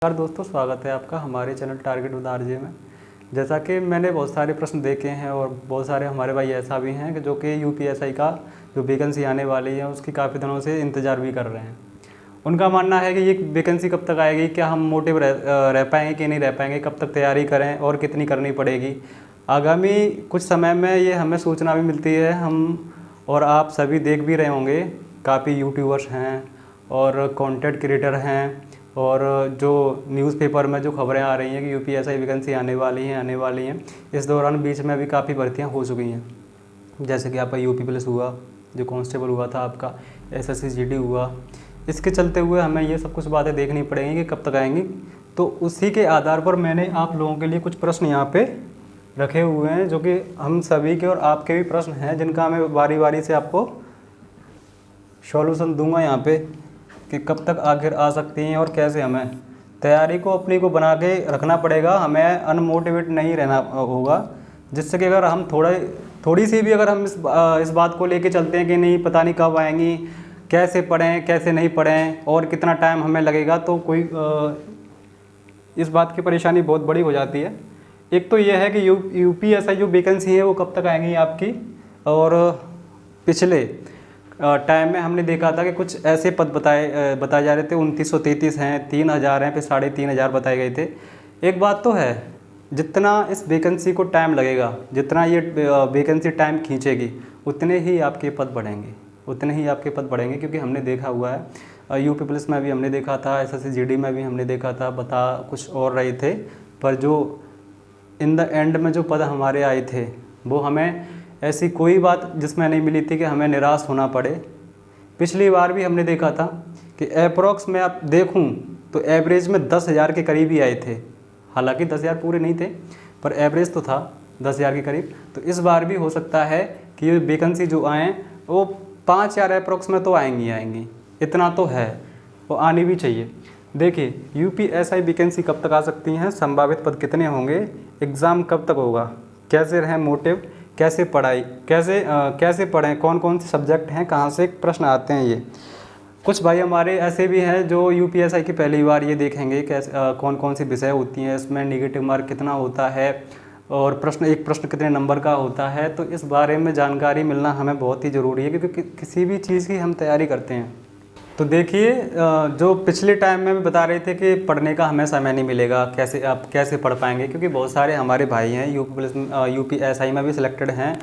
नमस्कार दोस्तों, स्वागत है आपका हमारे चैनल टारगेट विद आरजे में। जैसा कि मैंने बहुत सारे प्रश्न देखे हैं और बहुत सारे हमारे भाई ऐसा भी हैं कि जो कि यूपीएसआई का जो वैकेंसी आने वाली है उसकी काफ़ी दिनों से इंतज़ार भी कर रहे हैं। उनका मानना है कि ये वैकेंसी कब तक आएगी, क्या हम मोटिव रह पाएंगे कि नहीं रह पाएंगे, कब तक तैयारी करें और कितनी करनी पड़ेगी। आगामी कुछ समय में ये हमें सूचना भी मिलती है, हम और आप सभी देख भी रहे होंगे। काफ़ी यूट्यूबर्स हैं और कंटेंट क्रिएटर हैं और जो न्यूज़पेपर में जो खबरें आ रही हैं कि यूपीएसआई वैकेंसी आने वाली हैं। इस दौरान बीच में भी काफ़ी भर्तियां हो चुकी हैं, जैसे कि आपका यूपी पुलिस हुआ, जो कांस्टेबल हुआ था आपका, एसएससी जीडी हुआ। इसके चलते हुए हमें ये सब कुछ बातें देखनी पड़ेंगी कि कब तक आएंगी। तो उसी के आधार पर मैंने आप लोगों के लिए कुछ प्रश्न यहाँ पे रखे हुए हैं, जो कि हम सभी के और आपके भी प्रश्न हैं, जिनका मैं बारी बारी से आपको सॉल्यूशन दूंगा यहाँ पे कि कब तक आखिर आ सकती हैं और कैसे हमें तैयारी को अपनी को बना के रखना पड़ेगा। हमें अनमोटिवेट नहीं रहना होगा, जिससे कि अगर हम थोड़ी सी भी अगर हम इस बात को लेके चलते हैं कि नहीं पता नहीं कब आएंगी, कैसे पढ़ें कैसे नहीं पढ़ें और कितना टाइम हमें लगेगा, तो कोई इस बात की परेशानी बहुत बड़ी हो जाती है। एक तो यह है कि यूपीएसआई जो वैकेंसी है वो कब तक आएंगी आपकी। और पिछले टाइम में हमने देखा था कि कुछ ऐसे पद बताए जा रहे थे, 2933 हैं, 3000 हैं, फिर 3500 बताए गए थे। एक बात तो है, जितना इस वैकेंसी को टाइम लगेगा, जितना ये वैकेंसी टाइम खींचेगी, उतने ही आपके पद बढ़ेंगे, क्योंकि हमने देखा हुआ है यूपी पुलिस में भी हमने देखा था, एसएससी जीडी में भी हमने देखा था, बता कुछ और रहे थे, पर जो इन द एंड में जो पद हमारे आए थे वो हमें ऐसी कोई बात जिसमें नहीं मिली थी कि हमें निराश होना पड़े। पिछली बार भी हमने देखा था कि अप्रॉक्स में आप देखूं तो एवरेज में 10,000 के करीब ही आए थे। हालांकि 10,000 पूरे नहीं थे, पर एवरेज तो था 10,000 के करीब। तो इस बार भी हो सकता है कि ये वैकेंसी जो आएँ वो 5,000 अप्रॉक्स में तो आएंगी, इतना तो है, वो आनी भी चाहिए। देखिए, यूपीएसआई वैकेंसी कब तक आ सकती हैं, संभावित पद कितने होंगे, एग्ज़ाम कब तक होगा, कैसे रहें मोटिव, कैसे पढ़ाई, कैसे पढ़ें, कौन कौन से सब्जेक्ट हैं, कहाँ से प्रश्न आते हैं। ये कुछ भाई हमारे ऐसे भी हैं जो यूपीएसआई की पहली बार ये देखेंगे कैसे कौन कौन सी विषय होती हैं, इसमें नेगेटिव मार्क कितना होता है और एक प्रश्न कितने नंबर का होता है। तो इस बारे में जानकारी मिलना हमें बहुत ही ज़रूरी है, क्योंकि किसी भी चीज़ की हम तैयारी करते हैं। तो देखिए, जो पिछले टाइम में भी बता रहे थे कि पढ़ने का हमें समय नहीं मिलेगा, आप कैसे पढ़ पाएंगे, क्योंकि बहुत सारे हमारे भाई हैं यूपीएसआई में भी सिलेक्टेड हैं,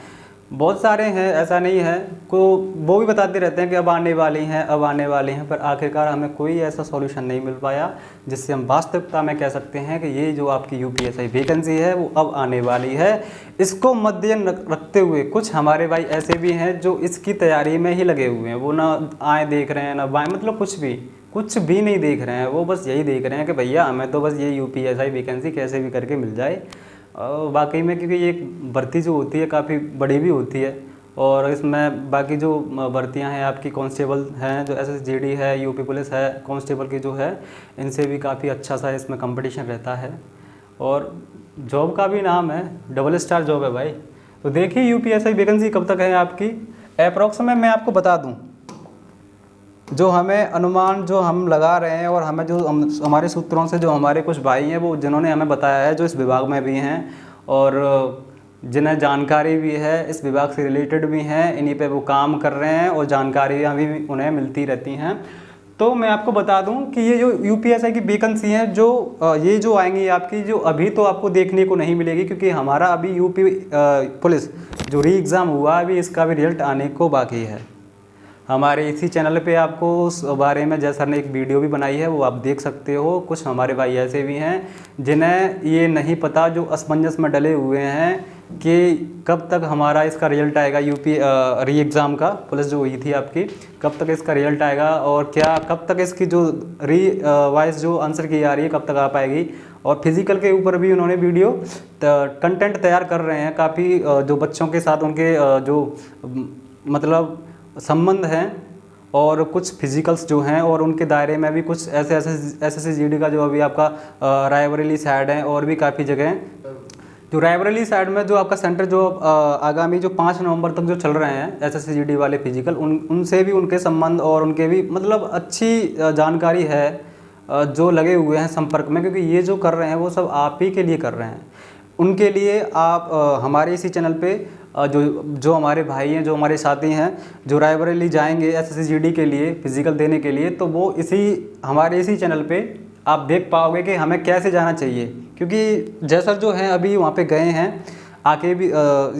बहुत सारे हैं, ऐसा नहीं है को वो भी बताते रहते हैं कि अब आने वाली हैं, पर आखिरकार हमें कोई ऐसा सॉल्यूशन नहीं मिल पाया जिससे हम वास्तविकता में कह सकते हैं कि ये जो आपकी यूपीएसआई वैकेंसी है वो अब आने वाली है। इसको मद्देनजर रखते हुए कुछ हमारे भाई ऐसे भी हैं जो इसकी तैयारी में ही लगे हुए हैं, वो ना आए देख रहे हैं ना बाएँ, मतलब कुछ भी नहीं देख रहे हैं, वो बस यही देख रहे हैं कि भैया हमें तो बस ये यूपीएसआई वैकेंसी कैसे भी करके मिल जाए। वाकई में, क्योंकि ये भर्ती जो होती है काफ़ी बड़ी भी होती है, और इसमें बाकी जो भर्तियां हैं आपकी कांस्टेबल हैं, जो एसएससी जीडी है, यूपी पुलिस है, कांस्टेबल की जो है, इनसे भी काफ़ी अच्छा सा इसमें कंपटीशन रहता है। और जॉब का भी नाम है, डबल स्टार जॉब है भाई। तो देखिए यूपीएसआई वैकेंसी कब तक है आपकी, अप्रॉक्स में मैं आपको बता दूँ, जो हमें अनुमान जो हम लगा रहे हैं और हमें जो हमारे सूत्रों से जो हमारे कुछ भाई हैं वो जिन्होंने हमें बताया है, जो इस विभाग में भी हैं और जिन्हें जानकारी भी है, इस विभाग से रिलेटेड भी हैं, इन्हीं पे वो काम कर रहे हैं और जानकारियाँ भी उन्हें मिलती रहती हैं। तो मैं आपको बता दूं कि ये जो यूपीएसआई की वैकेंसी है, ये जो आएंगी आपकी, जो अभी तो आपको देखने को नहीं मिलेगी, क्योंकि हमारा अभी यूपी पुलिस जो री एग्ज़ाम हुआ अभी इसका भी रिजल्ट आने को बाकी है। हमारे इसी चैनल पे आपको उस बारे में जय सर ने एक वीडियो भी बनाई है, वो आप देख सकते हो। कुछ हमारे भाई ऐसे भी हैं जिन्हें ये नहीं पता, जो असमंजस में डले हुए हैं कि कब तक हमारा इसका रिजल्ट आएगा, यूपी री एग्ज़ाम का, पुलिस जो हुई थी आपकी, कब तक इसका रिजल्ट आएगा और क्या कब तक इसकी जो वाइज जो आंसर की आ रही है कब तक आ पाएगी। और फिज़िकल के ऊपर भी उन्होंने वीडियो कंटेंट तैयार कर रहे हैं, काफ़ी जो बच्चों के साथ उनके जो मतलब संबंध हैं, और कुछ फिजिकल्स जो हैं, और उनके दायरे में भी कुछ ऐसे एसएससी जीडी का जो अभी आपका रायबरेली साइड है, और भी काफ़ी जगह हैं जो रायबरेली साइड में जो आपका सेंटर जो आगामी जो 5 नवंबर तक जो चल रहे हैं एसएससी जीडी वाले फिजिकल, उनसे भी उनके संबंध और उनके भी मतलब अच्छी जानकारी है जो लगे हुए हैं संपर्क में, क्योंकि ये जो कर रहे हैं वो सब आप ही के लिए कर रहे हैं। उनके लिए आप हमारे इसी चैनल पे जो हमारे भाई हैं, जो हमारे साथी हैं, जो रायबरेली जाएंगे SSC GD के लिए फिज़िकल देने के लिए, तो वो हमारे इसी चैनल पे आप देख पाओगे कि हमें कैसे जाना चाहिए। क्योंकि जैसा जो है अभी वहाँ पे गए हैं, आके भी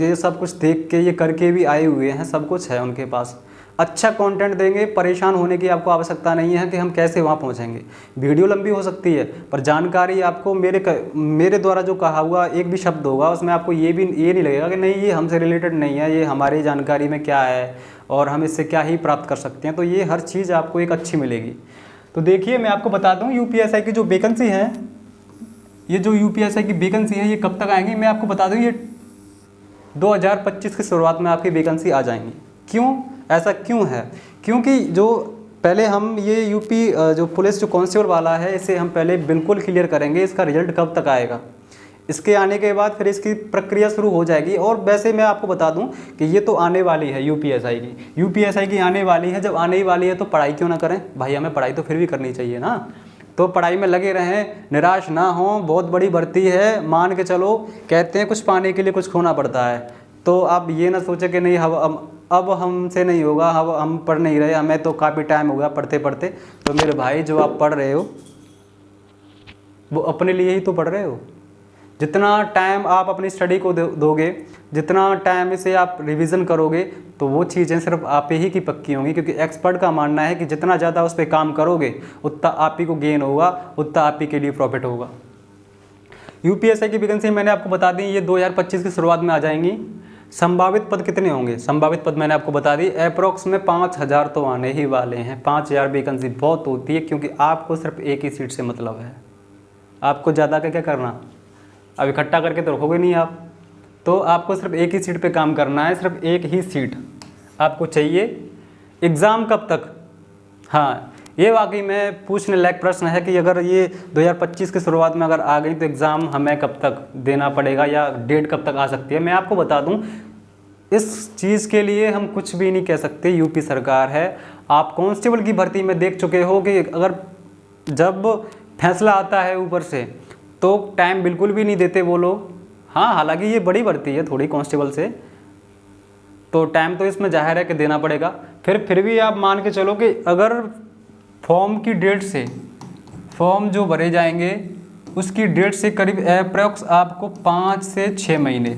ये सब कुछ देख के, ये करके भी आए हुए हैं, सब कुछ है उनके पास। अच्छा कंटेंट देंगे, परेशान होने की आपको आवश्यकता नहीं है कि हम कैसे वहाँ पहुँचेंगे। वीडियो लंबी हो सकती है पर जानकारी आपको मेरे द्वारा जो कहा हुआ एक भी शब्द होगा उसमें आपको ये नहीं लगेगा कि नहीं ये हमसे रिलेटेड नहीं है, ये हमारी जानकारी में क्या है और हम इससे क्या ही प्राप्त कर सकते हैं। तो ये हर चीज़ आपको एक अच्छी मिलेगी। तो देखिए मैं आपको बता दूँ UPSI की जो वैकेंसी है, ये जो UPSI की वैकेंसी है ये कब तक आएंगी मैं आपको बता दूँ। ये 2025 की शुरुआत में आपकी वैकेंसी आ जाएंगी। क्यों ऐसा क्यों है? क्योंकि जो पहले हम ये यूपी जो पुलिस जो कांस्टेबल वाला है इसे हम पहले बिल्कुल क्लियर करेंगे, इसका रिजल्ट कब तक आएगा। इसके आने के बाद फिर इसकी प्रक्रिया शुरू हो जाएगी। और वैसे मैं आपको बता दूं कि ये तो आने वाली है यूपीएसआई की आने वाली है। जब आने ही वाली है तो पढ़ाई क्यों ना करें भाई, हमें पढ़ाई तो फिर भी करनी चाहिए ना। तो पढ़ाई में लगे रहें, निराश ना हो। बहुत बड़ी भर्ती है, मान के चलो, कहते हैं कुछ पाने के लिए कुछ खोना पड़ता है। तो आप ये ना सोचें कि नहीं अब हमसे नहीं होगा, अब हम पढ़ नहीं रहे, हमें तो काफ़ी टाइम हो गया पढ़ते पढ़ते। तो मेरे भाई जो आप पढ़ रहे हो वो अपने लिए ही तो पढ़ रहे हो। जितना टाइम आप अपनी स्टडी को दोगे, जितना टाइम इसे आप रिवीजन करोगे, तो वो चीज़ें सिर्फ आप ही की पक्की होंगी। क्योंकि एक्सपर्ट का मानना है कि जितना ज़्यादा उस पर काम करोगे उतना आप ही को गेन होगा, उतना आप ही के लिए प्रॉफिट होगा। यूपीएसआई की वैकेंसी मैंने आपको बता दी, ये 2025 की शुरुआत में आ जाएंगी। संभावित पद कितने होंगे? संभावित पद मैंने आपको बता दी, अप्रोक्स में 5000 तो आने ही वाले हैं। 5000 वैकेंसी बहुत होती है, क्योंकि आपको सिर्फ एक ही सीट से मतलब है। आपको ज़्यादा क्या करना, अब इकट्ठा करके तो रखोगे नहीं आप। तो आपको सिर्फ एक ही सीट पे काम करना है, सिर्फ एक ही सीट आपको चाहिए। एग्ज़ाम कब तक? हाँ, ये वाकई में पूछने लायक प्रश्न है कि अगर ये 2025 की शुरुआत में अगर आ गई तो एग्ज़ाम हमें कब तक देना पड़ेगा या डेट कब तक आ सकती है। मैं आपको बता दूं, इस चीज़ के लिए हम कुछ भी नहीं कह सकते। यूपी सरकार है। आप कांस्टेबल की भर्ती में देख चुके हो कि अगर जब फैसला आता है ऊपर से तो टाइम बिल्कुल भी नहीं देते वो लोग। हाँ, हालांकि ये बड़ी भर्ती है थोड़ी कांस्टेबल से, तो टाइम तो इसमें जाहिर है कि देना पड़ेगा। फिर भी आप मान के चलो कि अगर फॉर्म की डेट से, फॉर्म जो भरे जाएंगे उसकी डेट से करीब अप्रॉक्स आपको 5 से 6 महीने,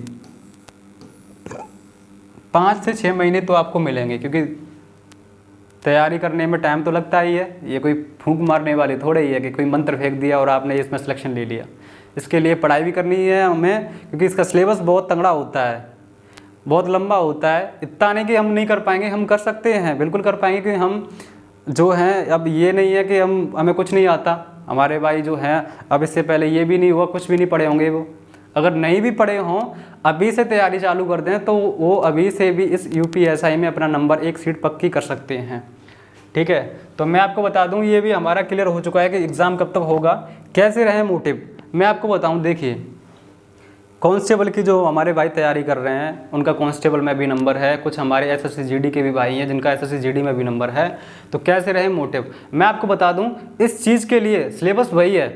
5 से 6 महीने तो आपको मिलेंगे। क्योंकि तैयारी करने में टाइम तो लगता ही है। ये कोई फूंक मारने वाले थोड़े ही है कि कोई मंत्र फेंक दिया और आपने इसमें सिलेक्शन ले लिया। इसके लिए पढ़ाई भी करनी है हमें, क्योंकि इसका सिलेबस बहुत तगड़ा होता है, बहुत लंबा होता है। इतना नहीं कि हम नहीं कर पाएंगे, हम कर सकते हैं, बिल्कुल कर पाएंगे। कि हम जो हैं, अब ये नहीं है कि हमें कुछ नहीं आता। हमारे भाई जो हैं, अब इससे पहले ये भी नहीं हुआ, कुछ भी नहीं पढ़े होंगे। वो अगर नहीं भी पढ़े हों, अभी से तैयारी चालू कर दें तो वो अभी से भी इस यूपीएसआई में अपना नंबर 1 सीट पक्की कर सकते हैं। ठीक है, तो मैं आपको बता दूं, ये भी हमारा क्लियर हो चुका है कि एग्ज़ाम कब तक होगा, कैसे रहे मोटिव। मैं आपको बताऊं, देखिए कांस्टेबल की जो हमारे भाई तैयारी कर रहे हैं उनका कांस्टेबल में भी नंबर है। कुछ हमारे एसएससी जीडी के भी भाई हैं जिनका एसएससी जीडी में भी नंबर है। तो कैसे रहे मोटिव, मैं आपको बता दूं, इस चीज़ के लिए सिलेबस वही है,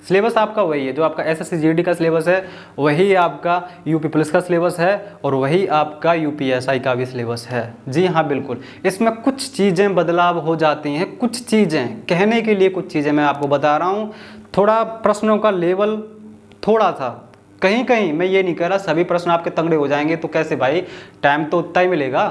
सिलेबस आपका वही है। जो आपका एसएससी जीडी का सिलेबस है वही आपका यूपी पुलिस का सिलेबस है और वही आपका यूपीएसआई का भी सिलेबस है। जी हाँ, बिल्कुल। इसमें कुछ चीज़ें बदलाव हो जाती हैं, कुछ चीज़ें कहने के लिए, कुछ चीज़ें मैं आपको बता रहा हूँ। थोड़ा प्रश्नों का लेवल थोड़ा सा, कहीं कहीं, मैं ये नहीं कह रहा सभी प्रश्न आपके तगड़े हो जाएंगे। तो कैसे भाई, टाइम तो उतना ही मिलेगा।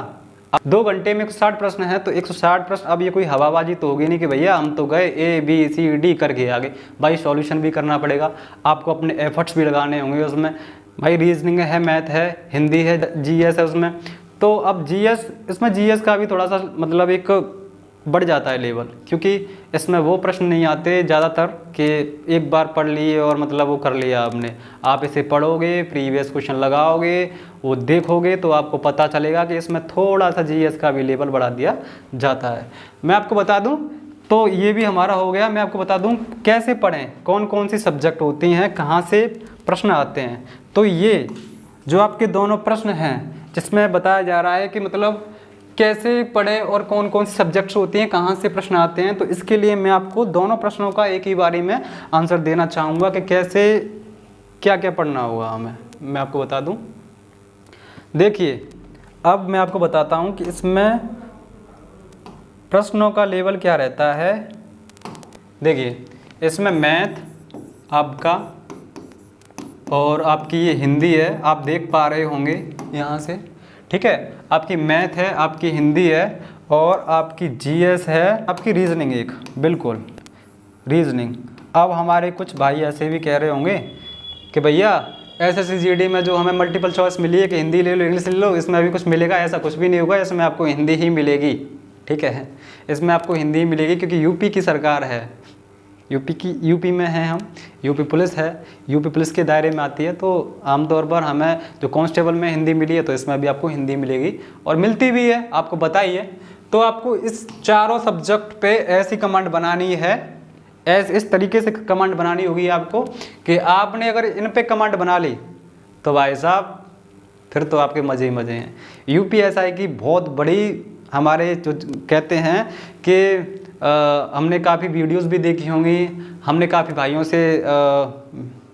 अब 2 घंटे में 160 प्रश्न है तो 160 प्रश्न। अब ये कोई हवाबाजी तो होगी नहीं कि भैया हम तो गए ABCD करके आगे। भाई सॉल्यूशन भी करना पड़ेगा आपको, अपने एफर्ट्स भी लगाने होंगे उसमें। भाई रीजनिंग है, मैथ है, हिंदी है, GS है उसमें। तो अब GS, इसमें GS का भी थोड़ा सा मतलब एक बढ़ जाता है लेवल, क्योंकि इसमें वो प्रश्न नहीं आते ज़्यादातर कि एक बार पढ़ लिए और मतलब वो कर लिया आपने। आप इसे पढ़ोगे, प्रीवियस क्वेश्चन लगाओगे, वो देखोगे तो आपको पता चलेगा कि इसमें थोड़ा सा GS का भी लेवल बढ़ा दिया जाता है। मैं आपको बता दूं, तो ये भी हमारा हो गया। मैं आपको बता दूं कैसे पढ़ें, कौन कौन सी सब्जेक्ट होती हैं, कहाँ से प्रश्न आते हैं। तो ये जो आपके दोनों प्रश्न हैं जिसमें बताया जा रहा है कि मतलब कैसे पढ़ें और कौन कौन से सब्जेक्ट्स होती हैं, कहाँ से प्रश्न आते हैं, तो इसके लिए मैं आपको दोनों प्रश्नों का एक ही बारी में आंसर देना चाहूँगा कि कैसे क्या क्या पढ़ना होगा हमें। मैं आपको बता दूँ, देखिए अब मैं आपको बताता हूँ कि इसमें प्रश्नों का लेवल क्या रहता है। देखिए इसमें मैथ आपका और आपकी ये हिंदी है, आप देख पा रहे होंगे यहाँ से, ठीक है। आपकी मैथ है, आपकी हिंदी है और आपकी जीएस है, आपकी रीजनिंग एक, बिल्कुल रीजनिंग। अब हमारे कुछ भाई ऐसे भी कह रहे होंगे कि भैया एसएससी जीडी में जो हमें मल्टीपल चॉइस मिली है कि हिंदी ले लो इंग्लिश ले लो, इसमें अभी कुछ मिलेगा, ऐसा कुछ भी नहीं होगा, इसमें आपको हिंदी ही मिलेगी, ठीक है। इसमें आपको हिंदी ही मिलेगी क्योंकि यूपी की सरकार है, यूपी में है हम, यूपी पुलिस है, यूपी पुलिस के दायरे में आती है, तो आमतौर पर हमें जो कांस्टेबल में हिंदी मिली है तो इसमें भी आपको हिंदी मिलेगी और मिलती भी है, आपको बताइए। तो आपको इस चारों सब्जेक्ट पे ऐसी कमांड बनानी है, इस तरीके से कमांड बनानी होगी आपको कि आपने अगर इन पे कमांड बना ली तो भाई साहब फिर तो आपके मज़े ही मज़े हैं। यूपीएसआई की बहुत बड़ी हमारे जो कहते हैं कि हमने काफ़ी वीडियोस भी देखी होंगी, हमने काफ़ी भाइयों से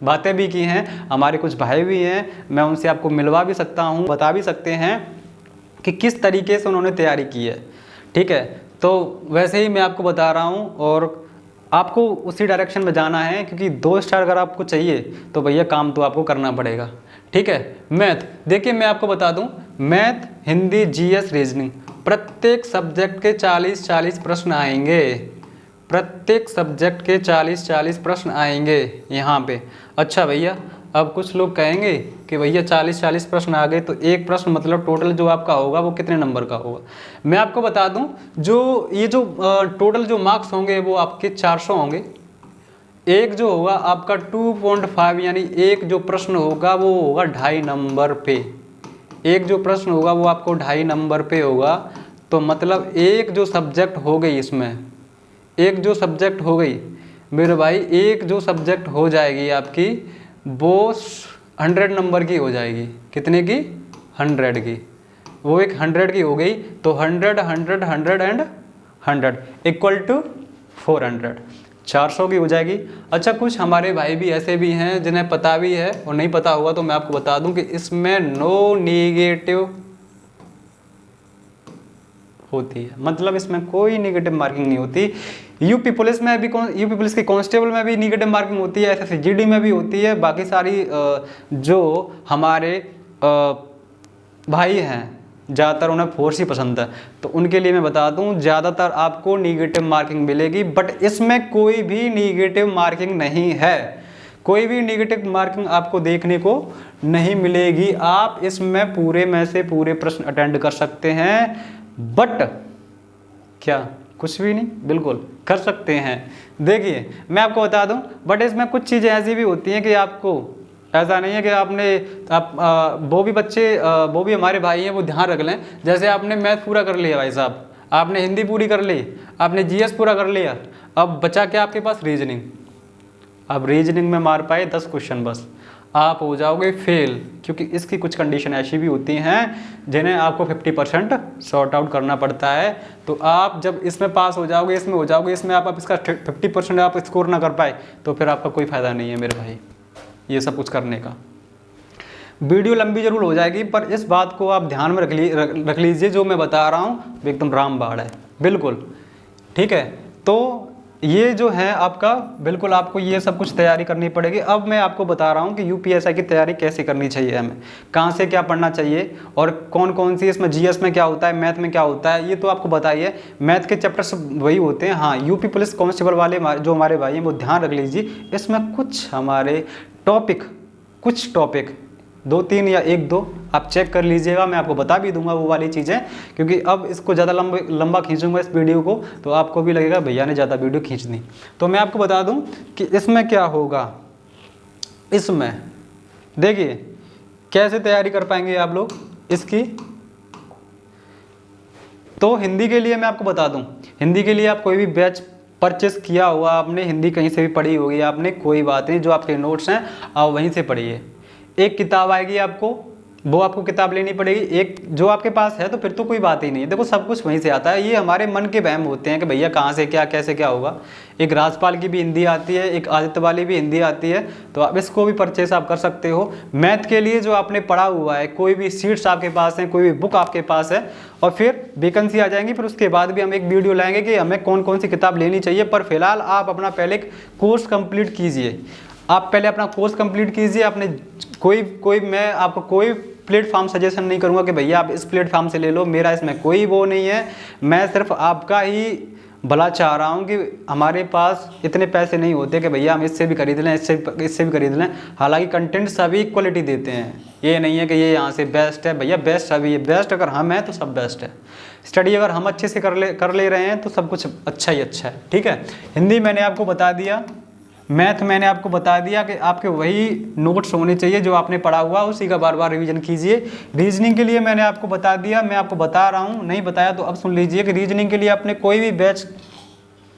बातें भी की हैं, हमारे कुछ भाई भी हैं, मैं उनसे आपको मिलवा भी सकता हूं, बता भी सकते हैं कि किस तरीके से उन्होंने तैयारी की है, ठीक है। तो वैसे ही मैं आपको बता रहा हूं और आपको उसी डायरेक्शन में जाना है क्योंकि 2 स्टार अगर आपको चाहिए तो भैया काम तो आपको करना पड़ेगा, ठीक है। मैथ, देखिए मैं आपको बता दूँ, मैथ, हिंदी, जीएस, रीजनिंग, प्रत्येक सब्जेक्ट के 40-40 प्रश्न आएंगे, प्रत्येक सब्जेक्ट के 40-40 प्रश्न आएंगे यहाँ पे। अच्छा भैया, अब कुछ लोग कहेंगे कि भैया 40-40 प्रश्न आ गए तो एक प्रश्न मतलब टोटल जो आपका होगा वो कितने नंबर का होगा। मैं आपको बता दूं, जो ये जो टोटल जो मार्क्स होंगे वो आपके 400 होंगे। एक जो होगा आपका 2.5 यानी एक जो प्रश्न होगा वो होगा 2.5 नंबर पे, एक जो प्रश्न होगा वो आपको 2.5 नंबर पे होगा। तो मतलब एक जो सब्जेक्ट हो गई, इसमें एक जो सब्जेक्ट हो गई मेरे भाई, एक जो सब्जेक्ट हो जाएगी आपकी वो 100 नंबर की हो जाएगी। कितने की? 100 की। वो एक 100 की हो गई तो 100 100 100 एंड 100 इक्वल टू 400, 400 की हो जाएगी। अच्छा, कुछ हमारे भाई भी ऐसे भी हैं जिन्हें पता भी है और नहीं पता हुआ तो मैं आपको बता दूं कि इसमें नो नेगेटिव होती है, मतलब इसमें कोई नेगेटिव मार्किंग नहीं होती। यूपी पुलिस में भी, यूपी पुलिस के कांस्टेबल में भी नेगेटिव मार्किंग होती है, एसएससी जीडी में भी होती है, बाकी सारी जो हमारे भाई हैं ज़्यादातर उन्हें फोर्स ही पसंद है तो उनके लिए मैं बता दूं ज़्यादातर आपको नेगेटिव मार्किंग मिलेगी, बट इसमें कोई भी नेगेटिव मार्किंग नहीं है, कोई भी नेगेटिव मार्किंग आपको देखने को नहीं मिलेगी। आप इसमें पूरे में से पूरे प्रश्न अटेंड कर सकते हैं, बट क्या कुछ भी नहीं, बिल्कुल कर सकते हैं। देखिए मैं आपको बता दूं, बट इसमें कुछ चीज़ें ऐसी भी होती हैं कि आपको ऐसा नहीं है कि वो भी बच्चे वो भी हमारे भाई हैं, वो ध्यान रख लें। जैसे आपने मैथ पूरा कर लिया भाई साहब, आपने हिंदी पूरी कर ली, आपने जीएस पूरा कर लिया, अब बचा क्या आपके पास? रीजनिंग। अब रीजनिंग में मार पाए 10 क्वेश्चन बस, आप हो जाओगे फेल, क्योंकि इसकी कुछ कंडीशन ऐसी भी होती हैं जिन्हें आपको 50% सॉर्ट आउट करना पड़ता है। तो आप जब इसमें पास हो जाओगे, इसमें हो जाओगे, इसमें आप इसका 50% आप स्कोर ना कर पाए तो फिर आपका कोई फ़ायदा नहीं है मेरे भाई ये सब कुछ करने का। वीडियो लंबी जरूर हो जाएगी पर इस बात को आप ध्यान में रख लीजिए, जो मैं बता रहा हूँ एकदम रामबाण है, बिल्कुल ठीक है। तो ये जो है आपका, बिल्कुल आपको ये सब कुछ तैयारी करनी पड़ेगी। अब मैं आपको बता रहा हूँ कि यूपीएसआई की तैयारी कैसे करनी चाहिए, हमें कहाँ से क्या पढ़ना चाहिए और कौन कौन सी इसमें जीएस में क्या होता है, मैथ में क्या होता है, ये तो आपको बताइए। मैथ के चैप्टर्स वही होते हैं। हाँ, यूपी पुलिस कांस्टेबल वाले जो हमारे भाई हैं वो ध्यान रख लीजिए, इसमें कुछ हमारे कुछ टॉपिक 2-3 या 1-2 आप चेक कर लीजिएगा, मैं आपको बता भी दूंगा वो वाली चीज़ें, क्योंकि अब इसको ज़्यादा लंबा खींचूंगा इस वीडियो को तो आपको भी लगेगा भैया ने ज़्यादा वीडियो खींच दी। तो मैं आपको बता दूं कि इसमें क्या होगा। इसमें देखिए कैसे तैयारी कर पाएंगे आप लोग इसकी। तो हिंदी के लिए मैं आपको बता दूं, हिंदी के लिए आप कोई भी बैच परचेस किया हुआ आपने, हिंदी कहीं से भी पढ़ी होगी आपने, कोई बात नहीं, जो आपके नोट्स हैं आप वहीं से पढ़िए। एक किताब आएगी आपको, वो आपको किताब लेनी पड़ेगी। एक जो आपके पास है तो फिर तो कोई बात ही नहीं है। देखो सब कुछ वहीं से आता है, ये हमारे मन के वहम होते हैं कि भैया कहाँ से क्या कैसे क्या होगा। एक राजपाल की भी हिंदी आती है, एक आदित्य वाली भी हिंदी आती है, तो आप इसको भी परचेस आप कर सकते हो। मैथ के लिए जो आपने पढ़ा हुआ है, कोई भी सीट्स आपके पास हैं, कोई भी बुक आपके पास है, और फिर वैकेंसी आ जाएंगी, फिर उसके बाद भी हम एक वीडियो लाएंगे कि हमें कौन कौन सी किताब लेनी चाहिए। पर फिलहाल आप अपना पहले कोर्स कंप्लीट कीजिए, आप पहले अपना कोर्स कंप्लीट कीजिए। आपने मैं आपको कोई प्लेटफॉर्म सजेशन नहीं करूंगा कि भैया आप इस प्लेटफॉर्म से ले लो, मेरा इसमें कोई वो नहीं है। मैं सिर्फ आपका ही भला चाह रहा हूं कि हमारे पास इतने पैसे नहीं होते कि भैया हम इससे भी खरीद लें, इससे भी खरीद लें। हालांकि कंटेंट सभी क्वालिटी देते हैं, ये नहीं है कि ये यहाँ से बेस्ट है। भैया बेस्ट सभी है, बेस्ट अगर हम हैं तो सब बेस्ट है। स्टडी अगर हम अच्छे से कर ले रहे हैं तो सब कुछ अच्छा ही अच्छा है। ठीक है, हिंदी मैंने आपको बता दिया, मैथ मैंने आपको बता दिया कि आपके वही नोट्स होने चाहिए जो आपने पढ़ा हुआ, उसी का बार बार रिवीजन कीजिए। रीजनिंग के लिए मैंने आपको बता दिया, मैं आपको बता रहा हूँ, नहीं बताया तो अब सुन लीजिए कि रीजनिंग के लिए आपने कोई भी बैच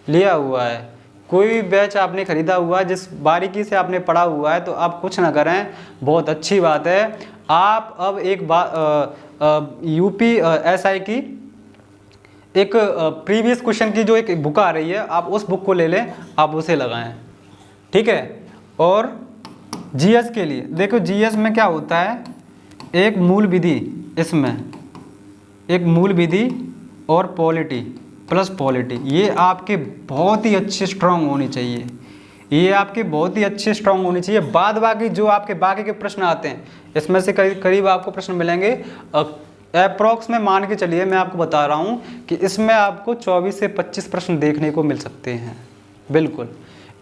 लिया हुआ है, कोई भी बैच आपने खरीदा हुआ है, जिस बारीकी से आपने पढ़ा हुआ है, तो आप कुछ ना करें, बहुत अच्छी बात है। आप अब एक बात UPSI की एक प्रीवियस क्वेश्चन की जो एक बुक आ रही है, आप उस बुक को ले लें, आप उसे लगाएं। ठीक है, और GS के लिए देखो, GS में क्या होता है, एक मूल विधि, इसमें एक मूल विधि और पॉलिटी प्लस पॉलिटी, ये आपके बहुत ही अच्छे स्ट्रांग होनी चाहिए, ये आपके बहुत ही अच्छे स्ट्रांग होनी चाहिए। बाद बाकी जो आपके बाकी के प्रश्न आते हैं, इसमें से करीब आपको प्रश्न मिलेंगे अप्रॉक्स में, मान के चलिए मैं आपको बता रहा हूँ कि इसमें आपको 24 से 25 प्रश्न देखने को मिल सकते हैं। बिल्कुल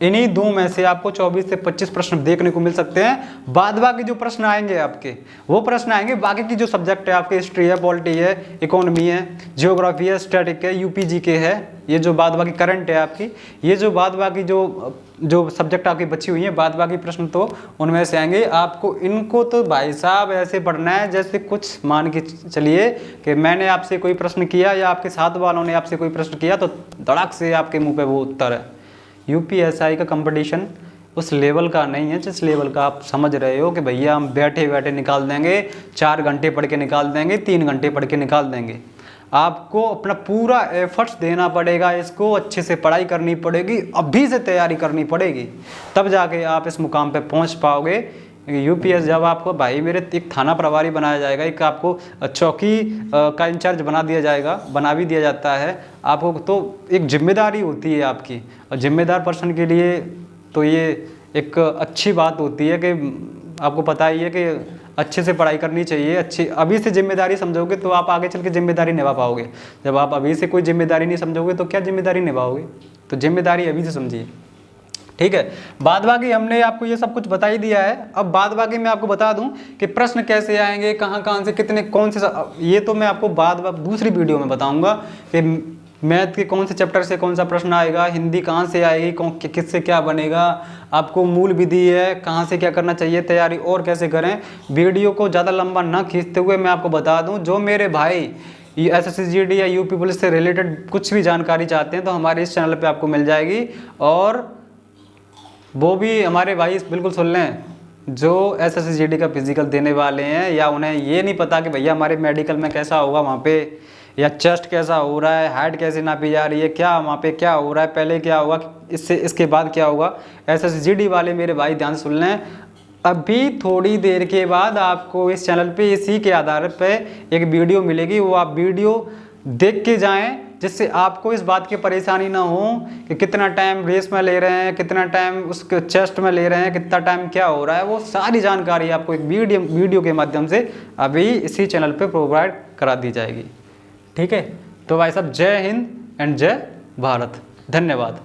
इन्हीं दो में से आपको 24 से 25 प्रश्न देखने को मिल सकते हैं। बाद बाकी जो प्रश्न आएंगे आपके, वो प्रश्न आएंगे बाकी की जो सब्जेक्ट है आपके, हिस्ट्री है, पॉलिटी है, इकोनॉमी है, जियोग्राफी है, स्टैटिक है, UPG के है, ये जो बाद बाकी करंट है आपकी, ये जो बाद बाकी जो सब्जेक्ट आपकी बची हुई है, बाद बाकी प्रश्न तो उनमें से आएंगे। आपको इनको तो भाई साहब ऐसे पढ़ना है जैसे कुछ मान के चलिए कि मैंने आपसे कोई प्रश्न किया या आपके साथ वालों ने आपसे कोई प्रश्न किया तो धड़क से आपके मुँह पे वो उत्तर है। UPSI का कंपटीशन उस लेवल का नहीं है जिस लेवल का आप समझ रहे हो कि भैया हम बैठे बैठे निकाल देंगे, 4 घंटे पढ़ के निकाल देंगे, 3 घंटे पढ़ के निकाल देंगे। आपको अपना पूरा एफर्ट्स देना पड़ेगा, इसको अच्छे से पढ़ाई करनी पड़ेगी, अभी से तैयारी करनी पड़ेगी, तब जाके आप इस मुकाम पे पहुंच पाओगे। UPS जब आपको भाई मेरे एक थाना प्रभारी बनाया जाएगा, एक आपको चौकी का इंचार्ज बना भी दिया जाता है, आपको तो एक जिम्मेदारी होती है आपकी, और जिम्मेदार पर्सन के लिए तो ये एक अच्छी बात होती है कि आपको पता ही है कि अच्छे से पढ़ाई करनी चाहिए। अच्छी अभी से जिम्मेदारी समझोगे तो आप आगे चल के जिम्मेदारी निभा पाओगे। जब आप अभी से कोई जिम्मेदारी नहीं समझोगे तो क्या जिम्मेदारी निभाओगे? तो जिम्मेदारी अभी से समझिए। ठीक है, बाद बाकी हमने आपको ये सब कुछ बता ही दिया है। अब बाद बाकी मैं आपको बता दूं कि प्रश्न कैसे आएंगे, कहाँ से कितने, कौन से, ये तो मैं आपको दूसरी वीडियो में बताऊंगा कि मैथ के कौन से चैप्टर से कौन सा प्रश्न आएगा, हिंदी कहाँ से आएगी, किससे क्या बनेगा, आपको मूल विधि है, कहाँ से क्या करना चाहिए, तैयारी और कैसे करें। वीडियो को ज़्यादा लंबा ना खींचते हुए मैं आपको बता दूं, जो मेरे भाई SSC GD या UP पुलिस से रिलेटेड कुछ भी जानकारी चाहते हैं तो हमारे इस चैनल पे आपको मिल जाएगी। और वो भी हमारे भाई बिल्कुल सुन लें, जो SSC GD का फिजिकल देने वाले हैं या उन्हें ये नहीं पता कि भैया हमारे मेडिकल में कैसा होगा वहाँ पे, या चेस्ट कैसा हो रहा है, हाइट कैसे नापी जा रही है, क्या वहाँ पे क्या हो रहा है, पहले क्या होगा, इसके बाद क्या होगा, SSC GD वाले मेरे भाई ध्यान सुन लें। अभी थोड़ी देर के बाद आपको इस चैनल पे इसी के आधार पे एक वीडियो मिलेगी, वो आप वीडियो देख के जाएं, जिससे आपको इस बात की परेशानी ना हो कि कितना टाइम रेस में ले रहे हैं, कितना टाइम उसके चेस्ट में ले रहे हैं, कितना टाइम क्या हो रहा है, वो सारी जानकारी आपको एक वीडियो के माध्यम से अभी इसी चैनल पे प्रोवाइड करा दी जाएगी। ठीक है, तो भाई साहब जय हिंद एंड जय भारत, धन्यवाद।